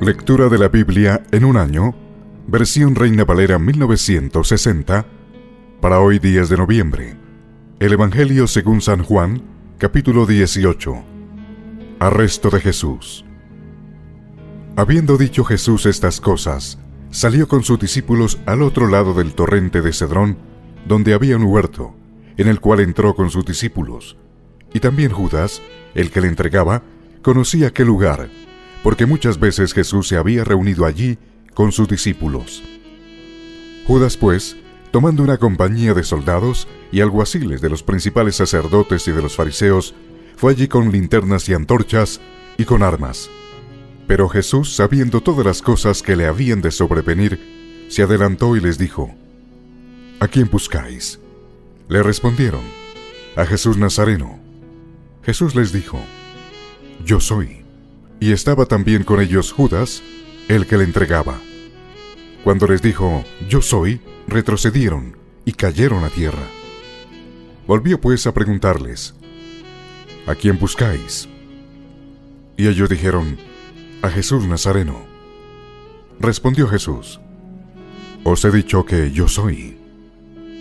Lectura de la Biblia en un año, versión Reina Valera 1960, para hoy 10 de noviembre. El Evangelio según San Juan, capítulo 18. Arresto de Jesús. Habiendo dicho Jesús estas cosas, salió con sus discípulos al otro lado del torrente de Cedrón, donde había un huerto, en el cual entró con sus discípulos. Y también Judas, el que le entregaba, conocía aquel lugar, porque muchas veces Jesús se había reunido allí con sus discípulos. Judas, pues, tomando una compañía de soldados y alguaciles de los principales sacerdotes y de los fariseos, fue allí con linternas y antorchas y con armas. Pero Jesús, sabiendo todas las cosas que le habían de sobrevenir, se adelantó y les dijo: ¿A quién buscáis? Le respondieron: a Jesús Nazareno. Jesús les dijo: Yo soy. Y estaba también con ellos Judas, el que le entregaba. Cuando les dijo: Yo soy, retrocedieron y cayeron a tierra. Volvió pues a preguntarles: ¿A quién buscáis? Y ellos dijeron: a Jesús Nazareno. Respondió Jesús: Os he dicho que yo soy.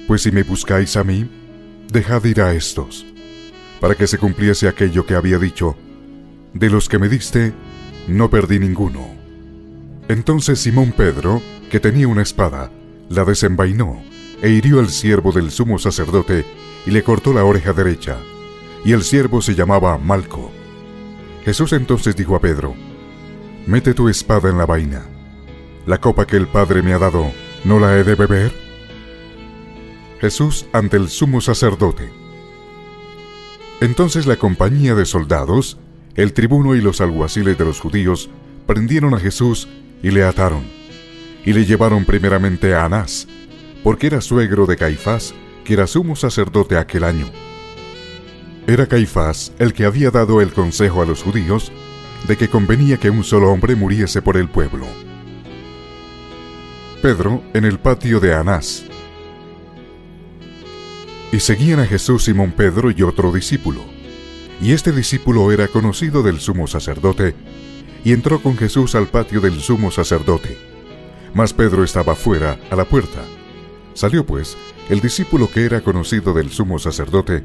Pues si me buscáis a mí, dejad ir a estos, para que se cumpliese aquello que había dicho: de los que me diste, no perdí ninguno. Entonces Simón Pedro, que tenía una espada, la desenvainó e hirió al siervo del sumo sacerdote y le cortó la oreja derecha, y el siervo se llamaba Malco. Jesús entonces dijo a Pedro: Mete tu espada en la vaina. ¿La copa que el Padre me ha dado, no la he de beber? Jesús ante el sumo sacerdote. Entonces la compañía de soldados, el tribuno y los alguaciles de los judíos prendieron a Jesús y le ataron, y le llevaron primeramente a Anás, porque era suegro de Caifás, que era sumo sacerdote aquel año. Era Caifás el que había dado el consejo a los judíos de que convenía que un solo hombre muriese por el pueblo. Pedro en el patio de Anás. Y seguían a Jesús Simón Pedro y otro discípulo. Y este discípulo era conocido del sumo sacerdote, y entró con Jesús al patio del sumo sacerdote. Mas Pedro estaba fuera, a la puerta. Salió pues el discípulo que era conocido del sumo sacerdote,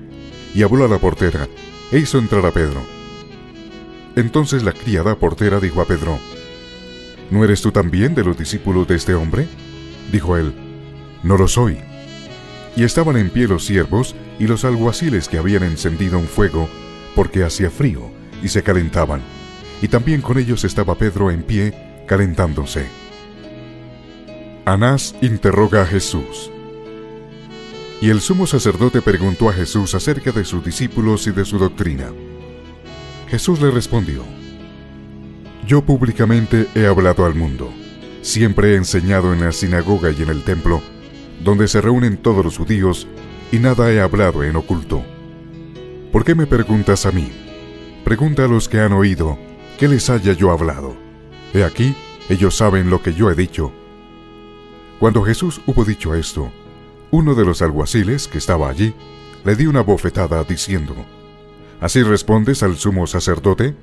y habló a la portera, e hizo entrar a Pedro. Entonces la criada portera dijo a Pedro: ¿No eres tú también de los discípulos de este hombre? Dijo él: No lo soy. Y estaban en pie los siervos y los alguaciles que habían encendido un fuego, porque hacía frío, y se calentaban, y también con ellos estaba Pedro en pie, calentándose. Anás interroga a Jesús. Y el sumo sacerdote preguntó a Jesús acerca de sus discípulos y de su doctrina. Jesús le respondió: Yo públicamente he hablado al mundo. Siempre he enseñado en la sinagoga y en el templo, donde se reúnen todos los judíos, y nada he hablado en oculto. ¿Por qué me preguntas a mí? Pregunta a los que han oído, ¿qué les haya yo hablado? He aquí, ellos saben lo que yo he dicho. Cuando Jesús hubo dicho esto, uno de los alguaciles que estaba allí le dio una bofetada diciendo: ¿Así respondes al sumo sacerdote?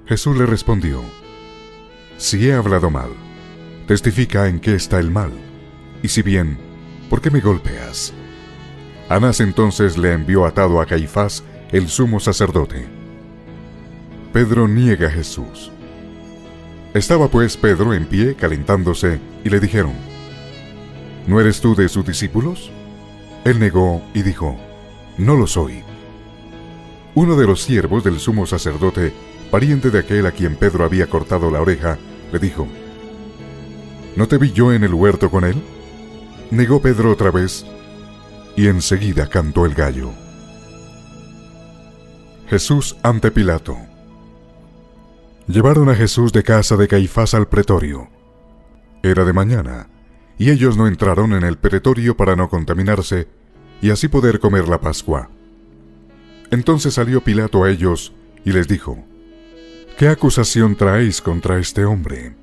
Jesús le respondió: Si he hablado mal, testifica en qué está el mal, y si bien, ¿por qué me golpeas? Anás entonces le envió atado a Caifás, el sumo sacerdote. Pedro niega a Jesús. Estaba pues Pedro en pie calentándose, y le dijeron: ¿No eres tú de sus discípulos? Él negó y dijo: No lo soy. Uno de los siervos del sumo sacerdote, pariente de aquel a quien Pedro había cortado la oreja, le dijo: ¿No te vi yo en el huerto con él? Negó Pedro otra vez, y enseguida cantó el gallo. Jesús ante Pilato. Llevaron a Jesús de casa de Caifás al pretorio. Era de mañana, y ellos no entraron en el pretorio para no contaminarse, y así poder comer la Pascua. Entonces salió Pilato a ellos y les dijo: ¿Qué acusación traéis contra este hombre?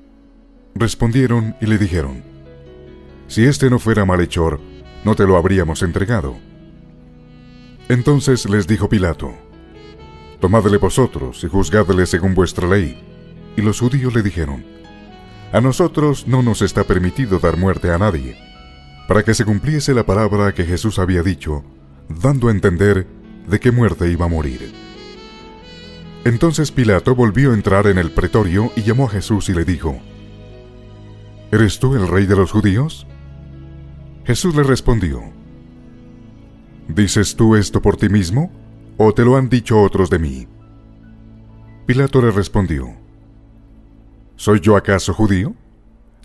Respondieron y le dijeron: Si este no fuera malhechor, no te lo habríamos entregado. Entonces les dijo Pilato: Tomadle vosotros y juzgadle según vuestra ley. y los judíos le dijeron: a nosotros no nos está permitido dar muerte a nadie, para que se cumpliese la palabra que Jesús había dicho, dando a entender de qué muerte iba a morir. Entonces Pilato volvió a entrar en el pretorio y llamó a Jesús y le dijo: ¿eres tú el rey de los judíos? Jesús le respondió: ¿dices tú esto por ti mismo, o te lo han dicho otros de mí? Pilato le respondió: ¿soy yo acaso judío?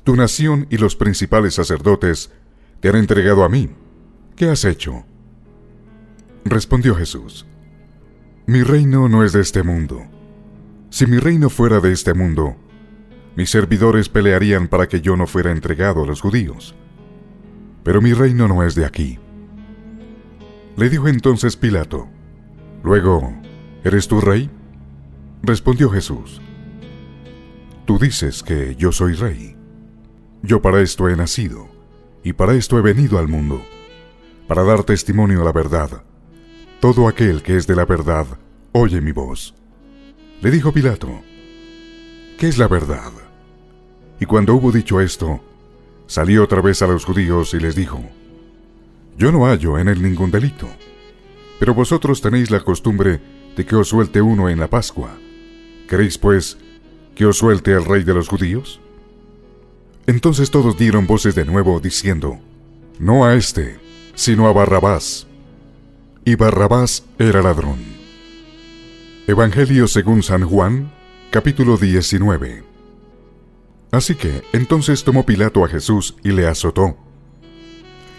Tu nación y los principales sacerdotes te han entregado a mí. ¿Qué has hecho? Respondió Jesús: mi reino no es de este mundo. Si mi reino fuera de este mundo, mis servidores pelearían para que yo no fuera entregado a los judíos. Pero mi reino no es de aquí. Le dijo entonces Pilato: luego, ¿eres tú rey? Respondió Jesús: tú dices que yo soy rey. Yo para esto he nacido, y para esto he venido al mundo, para dar testimonio a la verdad. Todo aquel que es de la verdad, oye mi voz. Le dijo Pilato: ¿qué es la verdad? Y cuando hubo dicho esto, salió otra vez a los judíos y les dijo: yo no hallo en él ningún delito. Pero vosotros tenéis la costumbre de que os suelte uno en la Pascua. ¿Queréis, pues, que os suelte el rey de los judíos? Entonces todos dieron voces de nuevo, diciendo: no a este, sino a Barrabás. Y Barrabás era ladrón. Evangelio según San Juan, capítulo 19. Así que entonces tomó Pilato a Jesús y le azotó.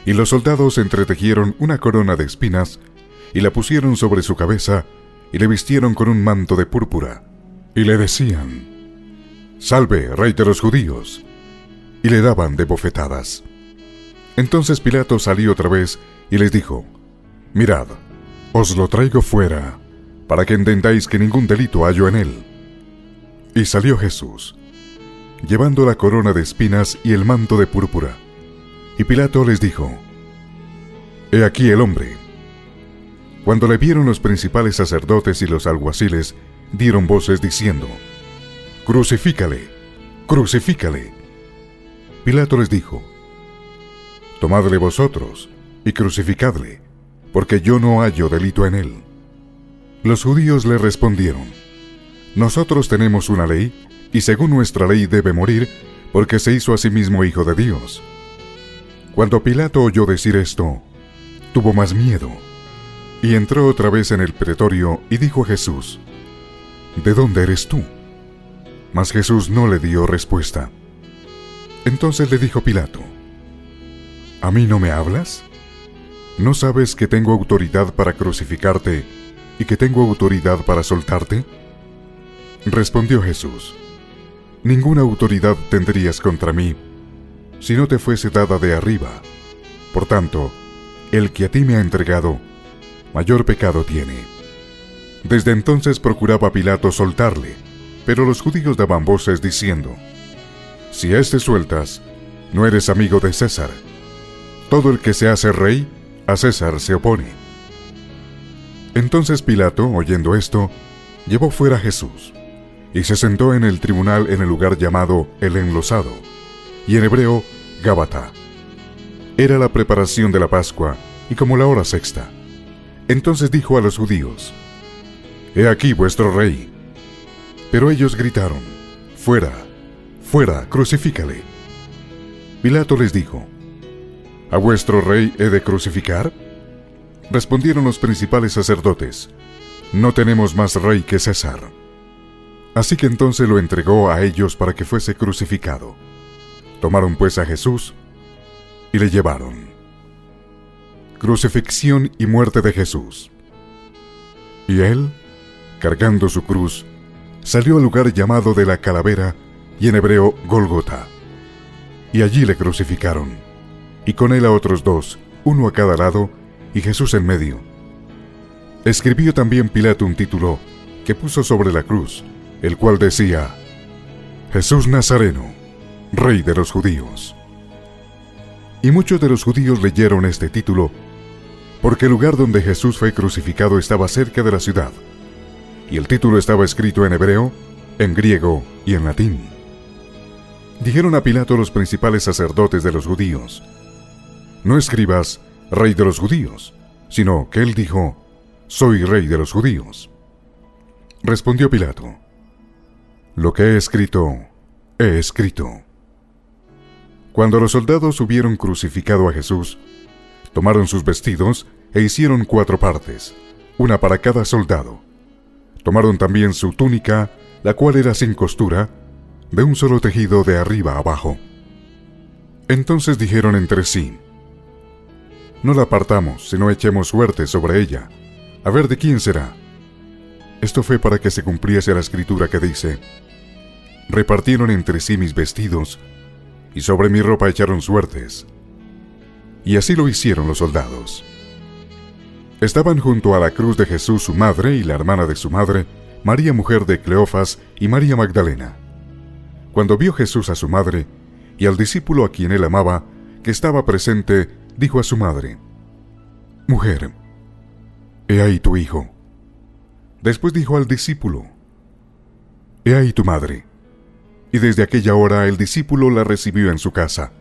Y los soldados entretejieron una corona de espinas, y la pusieron sobre su cabeza, y le vistieron con un manto de púrpura, y le decían: «Salve, rey de los judíos», y le daban de bofetadas. Entonces Pilato salió otra vez y les dijo: «Mirad, os lo traigo fuera, para que entendáis que ningún delito hallo en él». Y salió Jesús, llevando la corona de espinas y el manto de púrpura. Y Pilato les dijo: «He aquí el hombre». Cuando le vieron los principales sacerdotes y los alguaciles, dieron voces diciendo: «Crucifícale, crucifícale». Pilato les dijo: «Tomadle vosotros y crucificadle, porque yo no hallo delito en él». Los judíos le respondieron: «Nosotros tenemos una ley, y según nuestra ley debe morir, porque se hizo a sí mismo hijo de Dios». Cuando Pilato oyó decir esto, tuvo más miedo, y entró otra vez en el pretorio y dijo a Jesús: «¿De dónde eres tú?». Mas Jesús no le dio respuesta. Entonces le dijo Pilato: «¿A mí no me hablas? ¿No sabes que tengo autoridad para crucificarte y que tengo autoridad para soltarte?». Respondió Jesús: «Ninguna autoridad tendrías contra mí, si no te fuese dada de arriba. Por tanto, el que a ti me ha entregado, mayor pecado tiene». Desde entonces procuraba Pilato soltarle, pero los judíos daban voces diciendo: «Si a este sueltas, no eres amigo de César. Todo el que se hace rey, a César se opone». Entonces Pilato, oyendo esto, llevó fuera a Jesús, y se sentó en el tribunal en el lugar llamado El Enlosado, y en hebreo, Gábata. Era la preparación de la Pascua, y como la hora sexta. Entonces dijo a los judíos: «He aquí vuestro rey». Pero ellos gritaron: «Fuera, fuera, crucifícale». Pilato les dijo: «¿A vuestro rey he de crucificar?». Respondieron los principales sacerdotes: «No tenemos más rey que César». Así que entonces lo entregó a ellos para que fuese crucificado. Tomaron pues a Jesús y le llevaron. Crucifixión y muerte de Jesús. Y él, cargando su cruz, salió al lugar llamado de la Calavera, y en hebreo Gólgota. Y allí le crucificaron, y con él a otros dos, uno a cada lado, y Jesús en medio. Escribió también Pilato un título que puso sobre la cruz, el cual decía: «Jesús Nazareno, Rey de los Judíos». Y muchos de los judíos leyeron este título, porque el lugar donde Jesús fue crucificado estaba cerca de la ciudad, y el título estaba escrito en hebreo, en griego y en latín. Dijeron a Pilato los principales sacerdotes de los judíos: «No escribas, Rey de los judíos», sino que él dijo: «Soy Rey de los judíos». Respondió Pilato: «Lo que he escrito, he escrito». Cuando los soldados hubieron crucificado a Jesús, tomaron sus vestidos e hicieron 4 partes, una para cada soldado. Tomaron también su túnica, la cual era sin costura, de un solo tejido de arriba a abajo. Entonces dijeron entre sí: «No la partamos, sino echemos suerte sobre ella, a ver de quién será». Esto fue para que se cumpliese la escritura que dice: «Repartieron entre sí mis vestidos, y sobre mi ropa echaron suertes». Y así lo hicieron los soldados. Estaban junto a la cruz de Jesús su madre y la hermana de su madre, María mujer de Cleofas y María Magdalena. Cuando vio Jesús a su madre y al discípulo a quien él amaba, que estaba presente, dijo a su madre: «Mujer, he ahí tu hijo». Después dijo al discípulo: «He ahí tu madre». Y desde aquella hora el discípulo la recibió en su casa.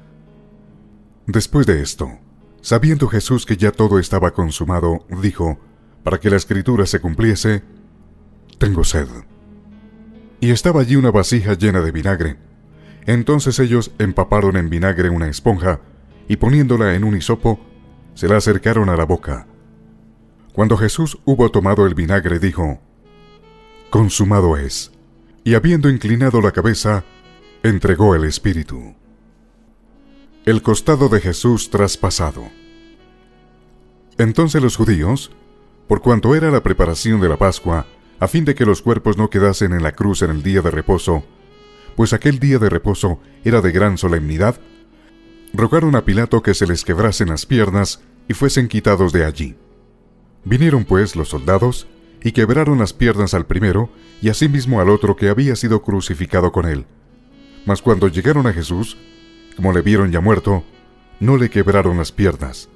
Después de esto, sabiendo Jesús que ya todo estaba consumado, dijo, para que la escritura se cumpliese: «Tengo sed». Y estaba allí una vasija llena de vinagre. Entonces ellos empaparon en vinagre una esponja, y poniéndola en un hisopo, se la acercaron a la boca. Cuando Jesús hubo tomado el vinagre, dijo: «Consumado es», y habiendo inclinado la cabeza, entregó el espíritu. El costado de Jesús traspasado. Entonces los judíos, por cuanto era la preparación de la Pascua, a fin de que los cuerpos no quedasen en la cruz en el día de reposo, pues aquel día de reposo era de gran solemnidad, rogaron a Pilato que se les quebrasen las piernas y fuesen quitados de allí. Vinieron pues los soldados y quebraron las piernas al primero y asimismo al otro que había sido crucificado con él. Mas cuando llegaron a Jesús, como le vieron ya muerto, no le quebraron las piernas.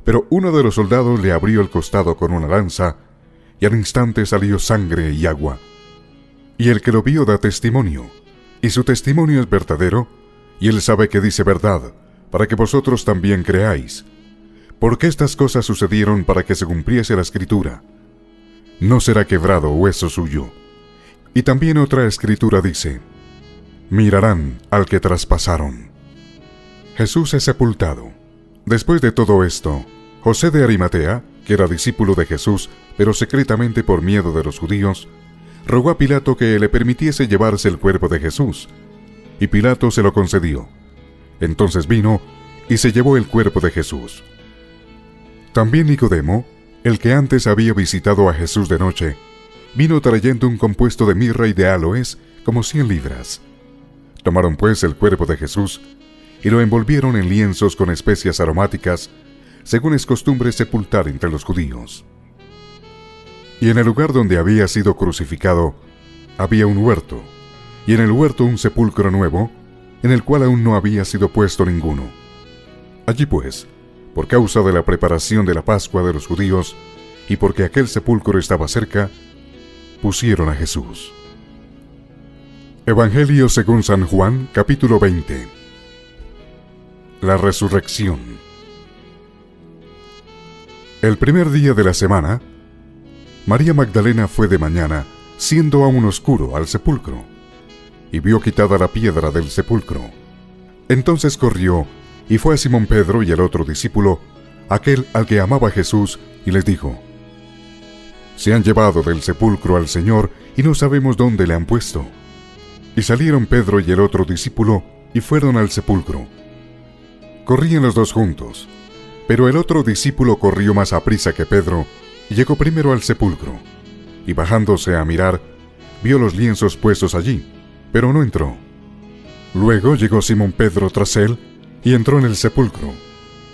Pero uno de los soldados le abrió el costado con una lanza, y al instante salió sangre y agua. Y el que lo vio da testimonio, y su testimonio es verdadero, y él sabe que dice verdad, para que vosotros también creáis. Porque estas cosas sucedieron para que se cumpliese la escritura: «No será quebrado hueso suyo». Y también otra escritura dice: «Mirarán al que traspasaron». Jesús es sepultado. Después de todo esto, José de Arimatea, que era discípulo de Jesús, pero secretamente por miedo de los judíos, rogó a Pilato que le permitiese llevarse el cuerpo de Jesús, y Pilato se lo concedió. Entonces vino y se llevó el cuerpo de Jesús. También Nicodemo, el que antes había visitado a Jesús de noche, vino trayendo un compuesto de mirra y de áloes, como 100 libras. Tomaron pues el cuerpo de Jesús y lo envolvieron en lienzos con especias aromáticas, según es costumbre sepultar entre los judíos. Y en el lugar donde había sido crucificado había un huerto, y en el huerto un sepulcro nuevo, en el cual aún no había sido puesto ninguno. Allí pues, por causa de la preparación de la Pascua de los judíos, y porque aquel sepulcro estaba cerca, pusieron a Jesús. Evangelio según San Juan, capítulo 20. La resurrección. El primer día de la semana, María Magdalena fue de mañana, siendo aún oscuro, al sepulcro, y vio quitada la piedra del sepulcro. Entonces corrió y fue a Simón Pedro y el otro discípulo, aquel al que amaba Jesús, y les dijo: «Se han llevado del sepulcro al Señor y no sabemos dónde le han puesto». Y salieron Pedro y el otro discípulo y fueron al sepulcro. Corrían los dos juntos, pero el otro discípulo corrió más aprisa que Pedro y llegó primero al sepulcro, y bajándose a mirar, vio los lienzos puestos allí, pero no entró. Luego llegó Simón Pedro tras él y entró en el sepulcro,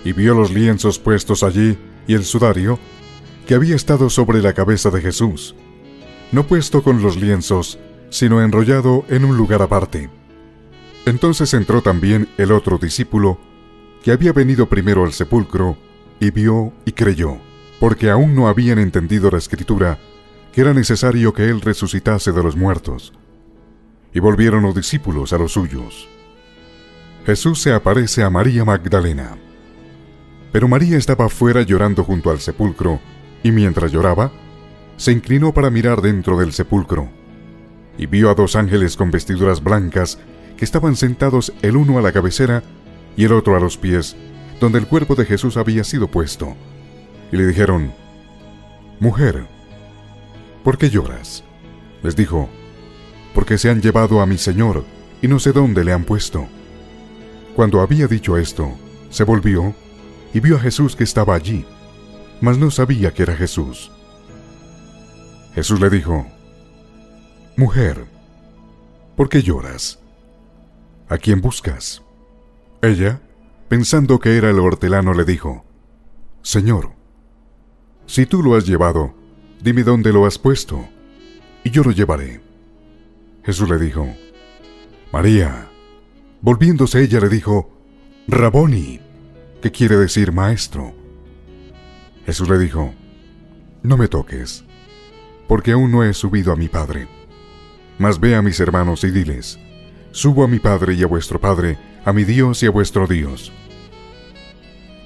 y vio los lienzos puestos allí y el sudario que había estado sobre la cabeza de Jesús, no puesto con los lienzos, sino enrollado en un lugar aparte. Entonces entró también el otro discípulo, que había venido primero al sepulcro, y vio y creyó, porque aún no habían entendido la escritura, que era necesario que él resucitase de los muertos. y volvieron los discípulos a los suyos. Jesús se aparece a María Magdalena. Pero María estaba fuera llorando junto al sepulcro, y mientras lloraba, se inclinó para mirar dentro del sepulcro, y vio a 2 ángeles con vestiduras blancas que estaban sentados el uno a la cabecera y el otro a los pies, donde el cuerpo de Jesús había sido puesto. Y le dijeron: «Mujer, ¿por qué lloras?». Les dijo: «Porque se han llevado a mi Señor, y no sé dónde le han puesto». Cuando había dicho esto, se volvió y vio a Jesús que estaba allí, mas no sabía que era Jesús. Jesús le dijo: «Mujer, ¿por qué lloras? ¿A quién buscas?». Ella, pensando que era el hortelano, le dijo: «Señor, si tú lo has llevado, dime dónde lo has puesto, y yo lo llevaré». Jesús le dijo: «María». Volviéndose ella le dijo: «Raboni», que quiere decir maestro. Jesús le dijo: «No me toques, porque aún no he subido a mi Padre. Mas ve a mis hermanos y diles: subo a mi Padre y a vuestro Padre, a mi Dios y a vuestro Dios».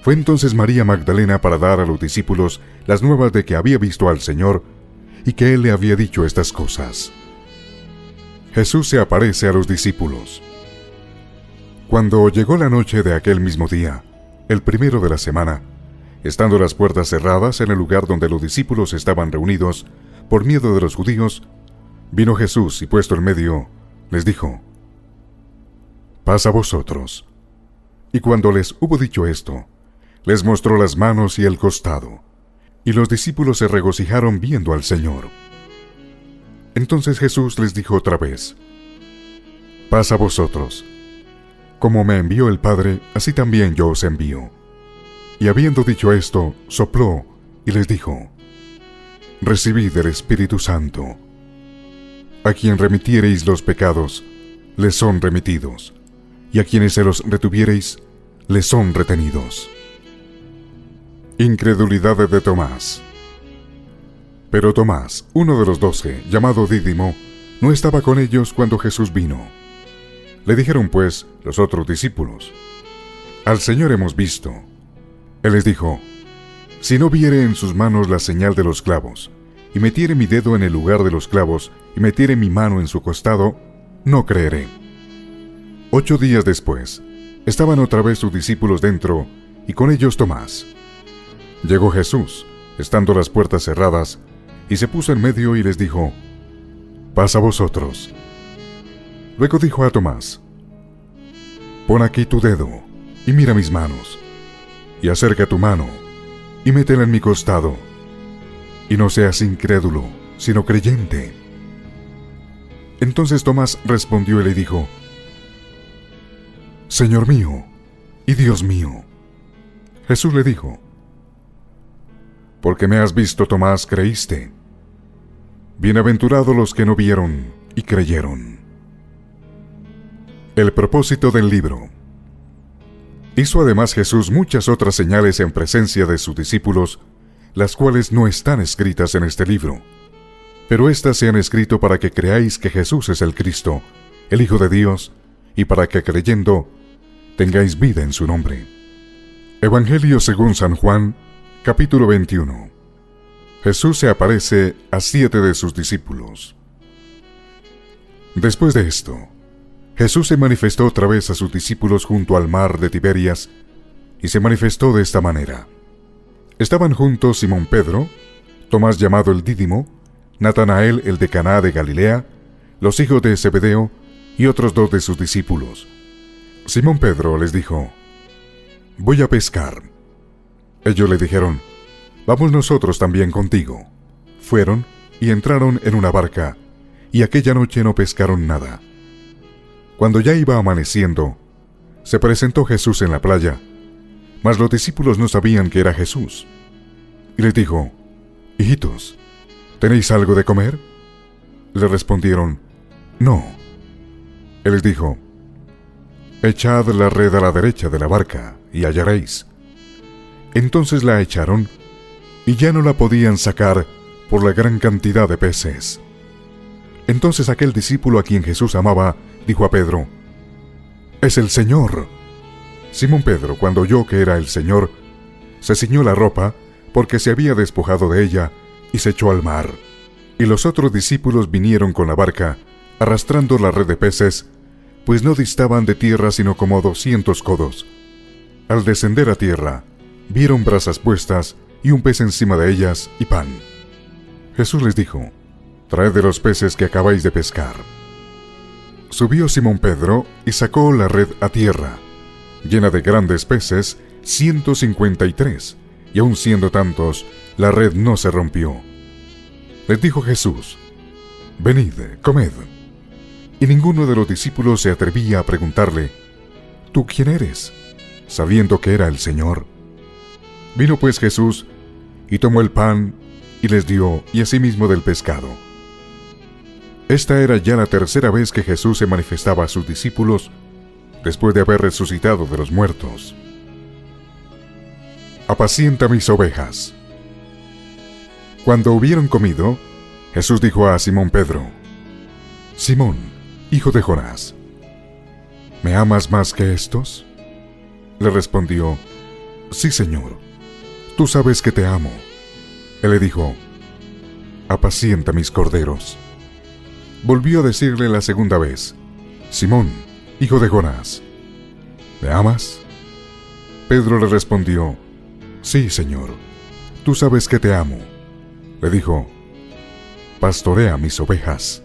Fue entonces María Magdalena para dar a los discípulos las nuevas de que había visto al Señor y que Él le había dicho estas cosas. Jesús se aparece a los discípulos. Cuando llegó la noche de aquel mismo día, el primero de la semana, estando las puertas cerradas en el lugar donde los discípulos estaban reunidos, por miedo de los judíos, vino Jesús y puesto en medio, les dijo: «Paz a vosotros». Y cuando les hubo dicho esto, les mostró las manos y el costado, y los discípulos se regocijaron viendo al Señor. Entonces Jesús les dijo otra vez: «Paz a vosotros. Como me envió el Padre, así también yo os envío». Y habiendo dicho esto, sopló y les dijo: «Recibid el Espíritu Santo. A quien remitiereis los pecados, les son remitidos, y a quienes se los retuviereis, les son retenidos». Incredulidad de Tomás. Pero Tomás, uno de los 12, llamado Dídimo, no estaba con ellos cuando Jesús vino. Le dijeron pues los otros discípulos: «Al Señor hemos visto». Él les dijo: «Si no viere en sus manos la señal de los clavos, y metiere mi dedo en el lugar de los clavos, y metiere mi mano en su costado, no creeré». 8 días después, estaban otra vez sus discípulos dentro, y con ellos Tomás. Llegó Jesús, estando las puertas cerradas, y se puso en medio y les dijo: «Paz a vosotros». Luego dijo a Tomás: «Pon aquí tu dedo, y mira mis manos, y acerca tu mano, y métela en mi costado, y no seas incrédulo, sino creyente». Entonces Tomás respondió y le dijo: «Señor mío y Dios mío». Jesús le dijo: «Porque me has visto, Tomás, creíste. Bienaventurados los que no vieron y creyeron». El propósito del libro. Hizo además Jesús muchas otras señales en presencia de sus discípulos, las cuales no están escritas en este libro, pero éstas se han escrito para que creáis que Jesús es el Cristo, el Hijo de Dios, y para que creyendo tengáis vida en su nombre. Evangelio según San Juan, capítulo 21. Jesús se aparece a 7 de sus discípulos. Después de esto, Jesús se manifestó otra vez a sus discípulos junto al mar de Tiberias, y se manifestó de esta manera. Estaban juntos Simón Pedro, Tomás llamado el Dídimo, Natanael el de Caná de Galilea, los hijos de Zebedeo y otros 2 de sus discípulos. Simón Pedro les dijo: «Voy a pescar». Ellos le dijeron: «Vamos nosotros también contigo». Fueron y entraron en una barca, y aquella noche no pescaron nada. Cuando ya iba amaneciendo, se presentó Jesús en la playa, mas los discípulos no sabían que era Jesús. Y les dijo: «Hijitos, ¿tenéis algo de comer?». Le respondieron: «No». Él les dijo: «Echad la red a la derecha de la barca, y hallaréis». Entonces la echaron, y ya no la podían sacar por la gran cantidad de peces. Entonces aquel discípulo a quien Jesús amaba dijo a Pedro: «¡Es el Señor!». Simón Pedro, cuando oyó que era el Señor, se ciñó la ropa, porque se había despojado de ella, y se echó al mar. Y los otros discípulos vinieron con la barca, arrastrando la red de peces, pues no distaban de tierra sino como 200 codos. Al descender a tierra, vieron brasas puestas, y un pez encima de ellas, y pan. Jesús les dijo: «Traed de los peces que acabáis de pescar». Subió Simón Pedro, y sacó la red a tierra, llena de grandes peces, 153, y aun siendo tantos, la red no se rompió. Les dijo Jesús: «Venid, comed». Y ninguno de los discípulos se atrevía a preguntarle: «¿Tú quién eres?», sabiendo que era el Señor. Vino pues Jesús, y tomó el pan, y les dio, y asimismo del pescado. Esta era ya la tercera vez que Jesús se manifestaba a sus discípulos, después de haber resucitado de los muertos. Apacienta mis ovejas. Cuando hubieron comido, Jesús dijo a Simón Pedro: «Simón, hijo de Jonás, ¿me amas más que estos?». Le respondió: «Sí, Señor, tú sabes que te amo». Él le dijo: «Apacienta mis corderos». Volvió a decirle la segunda vez: «Simón, hijo de Jonás, ¿me amas?». Pedro le respondió: «Sí, Señor, tú sabes que te amo». Le dijo: «Pastorea mis ovejas».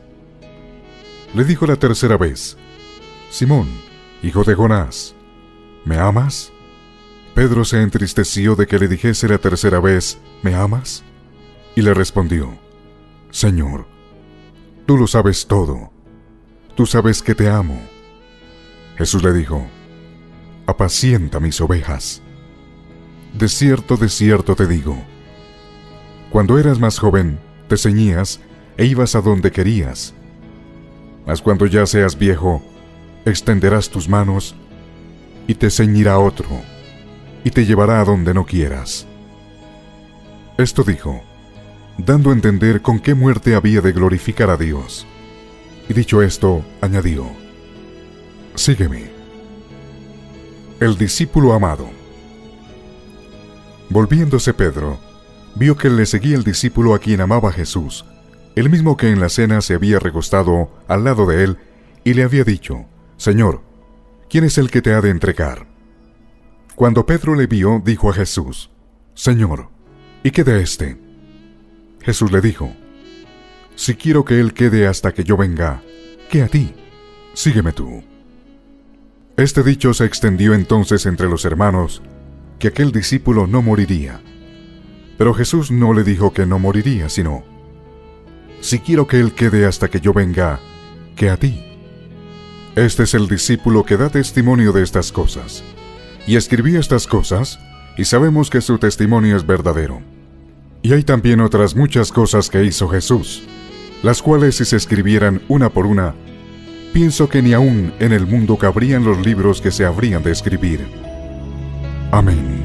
Le dijo la tercera vez: «Simón, hijo de Jonás, ¿me amas?». Pedro se entristeció de que le dijese la tercera vez: «¿Me amas?». Y le respondió: «Señor, tú lo sabes todo, tú sabes que te amo». Jesús le dijo: «Apacienta mis ovejas. De cierto te digo, cuando eras más joven, te ceñías e ibas a donde querías. Mas cuando ya seas viejo, extenderás tus manos, y te ceñirá otro, y te llevará a donde no quieras». Esto dijo, dando a entender con qué muerte había de glorificar a Dios. Y dicho esto, añadió: «Sígueme». El discípulo amado. Volviéndose Pedro, vio que le seguía el discípulo a quien amaba Jesús, el mismo que en la cena se había recostado al lado de él, y le había dicho: «Señor, ¿quién es el que te ha de entregar?». Cuando Pedro le vio, dijo a Jesús: «Señor, ¿y qué de éste?». Jesús le dijo: «Si quiero que él quede hasta que yo venga, ¿qué a ti? Sígueme tú». Este dicho se extendió entonces entre los hermanos, que aquel discípulo no moriría. Pero Jesús no le dijo que no moriría, sino: «Si quiero que él quede hasta que yo venga, ¿qué a ti?». Este es el discípulo que da testimonio de estas cosas, y escribí estas cosas, y sabemos que su testimonio es verdadero. Y hay también otras muchas cosas que hizo Jesús, las cuales si se escribieran una por una, pienso que ni aún en el mundo cabrían los libros que se habrían de escribir. Amén.